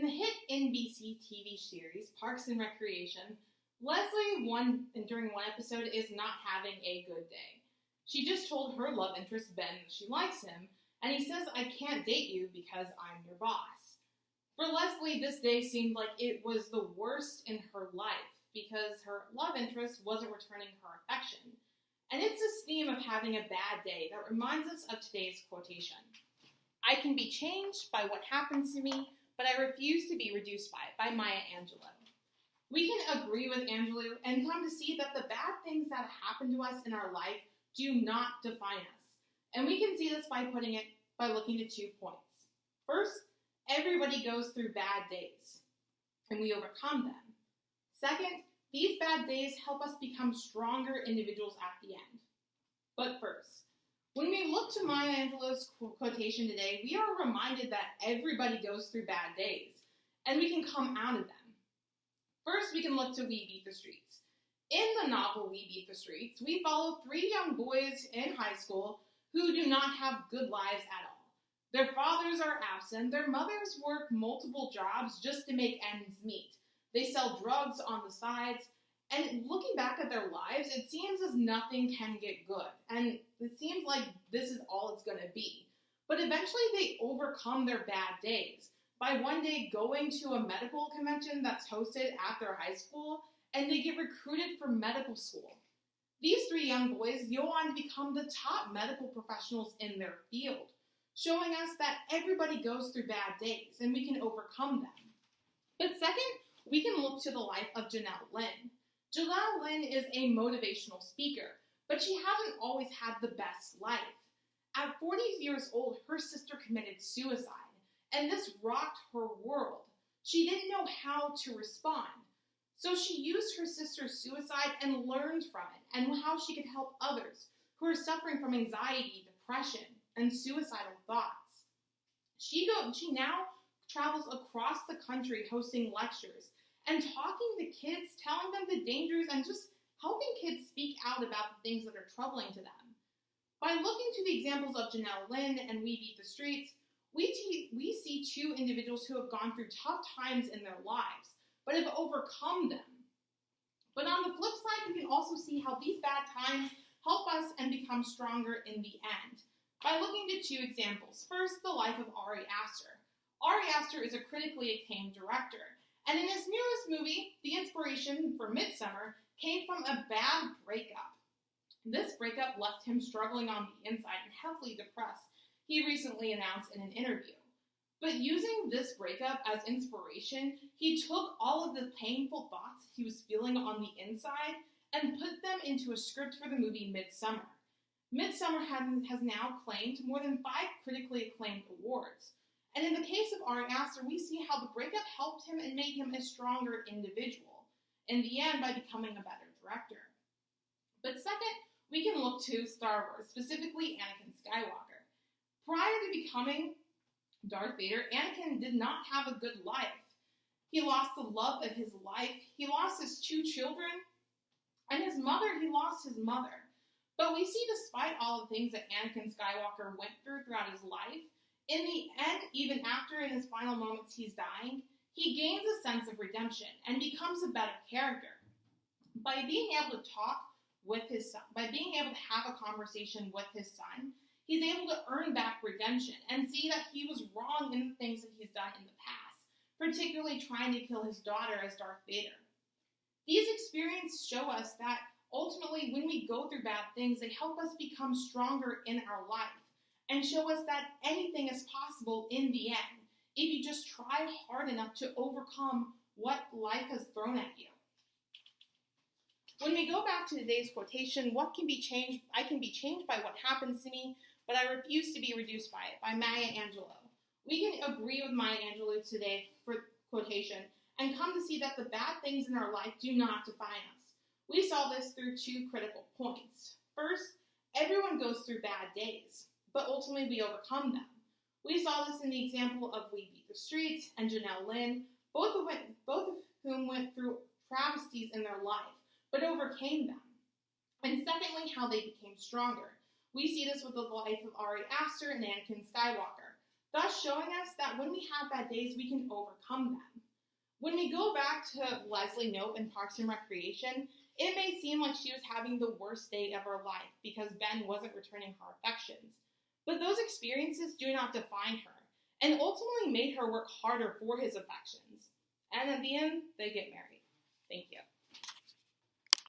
the hit NBC TV series Parks and Recreation, during one episode is not having a good day. She just told her love interest Ben that she likes him, and he says, "I can't date you because I'm your boss." For Leslie, this day seemed like it was the worst in her life because her love interest wasn't returning her affection. And it's this theme of having a bad day that reminds us of today's quotation. "I can be changed by what happens to me, but I refuse to be reduced by it," by Maya Angelou. We can agree with Angelou and come to see that the bad things that happen to us in our life do not define us. And we can see this by looking at 2 points. First, everybody goes through bad days, and we overcome them. Second, these bad days help us become stronger individuals at the end. But first, when we look to Maya Angelou's quotation today, we are reminded that everybody goes through bad days, and we can come out of them. First, we can look to We Beat the Streets. In the novel We Beat the Streets, we follow 3 young boys in high school who do not have good lives at all. Their fathers are absent, their mothers work multiple jobs just to make ends meet. They sell drugs on the sides, and looking back at their lives, it seems as nothing can get good, and it seems like this is all it's going to be. But eventually they overcome their bad days by one day going to a medical convention that's hosted at their high school, and they get recruited for medical school. These 3 young boys go on to become the top medical professionals in their field, showing us that everybody goes through bad days, and we can overcome them. But second, we can look to the life of Janelle Lynn. Janelle Lynn is a motivational speaker, but she hasn't always had the best life. At 40 years old, her sister committed suicide, and this rocked her world. She didn't know how to respond. So she used her sister's suicide and learned from it and how she could help others who are suffering from anxiety, depression, and suicidal thoughts. She now travels across the country hosting lectures and talking to kids, telling them the dangers, and just helping kids speak out about the things that are troubling to them. By looking to the examples of Janelle Lynn and We Beat the Streets, we see 2 individuals who have gone through tough times in their lives, but have overcome them. But on the flip side, we can also see how these bad times help us and become stronger in the end. By looking to 2 examples. First, the life of Ari Aster. Ari Aster is a critically acclaimed director, and in his newest movie, the inspiration for Midsummer came from a bad breakup. This breakup left him struggling on the inside and heavily depressed, he recently announced in an interview. But using this breakup as inspiration, he took all of the painful thoughts he was feeling on the inside and put them into a script for the movie Midsummer. Midsummer has now claimed more than 5 critically acclaimed awards. And in the case of Ari Aster, we see how the breakup helped him and made him a stronger individual, in the end by becoming a better director. But second, we can look to Star Wars, specifically Anakin Skywalker. Prior to becoming Darth Vader, Anakin did not have a good life. He lost the love of his life, he lost his 2 children, and he lost his mother. But we see, despite all the things that Anakin Skywalker went through throughout his life, in the end, even after in his final moments he's dying, he gains a sense of redemption and becomes a better character. By being able to talk with his son, by being able to have a conversation with his son, he's able to earn back redemption and see that he was wrong in the things that he's done in the past, particularly trying to kill his daughter as Darth Vader. These experiences show us that ultimately when we go through bad things, they help us become stronger in our life and show us that anything is possible in the end if you just try hard enough to overcome what life has thrown at you. When we go back to today's quotation, what can be changed? I can be changed by what happens to me, but I refuse to be reduced by it, by Maya Angelou. We can agree with Maya Angelou today for quotation and come to see that the bad things in our life do not define us. We saw this through 2 critical points. First, everyone goes through bad days, but ultimately we overcome them. We saw this in the example of We Beat the Streets and Janelle Lynn, both of whom went through travesties in their life, but overcame them. And secondly, how they became stronger. We see this with the life of Ari Aster and Anakin Skywalker. thus showing us that when we have bad days, we can overcome them. When we go back to Leslie Knope in Parks and Recreation, it may seem like she was having the worst day of her life because Ben wasn't returning her affections. But those experiences do not define her, and ultimately made her work harder for his affections. And at the end, they get married. Thank you.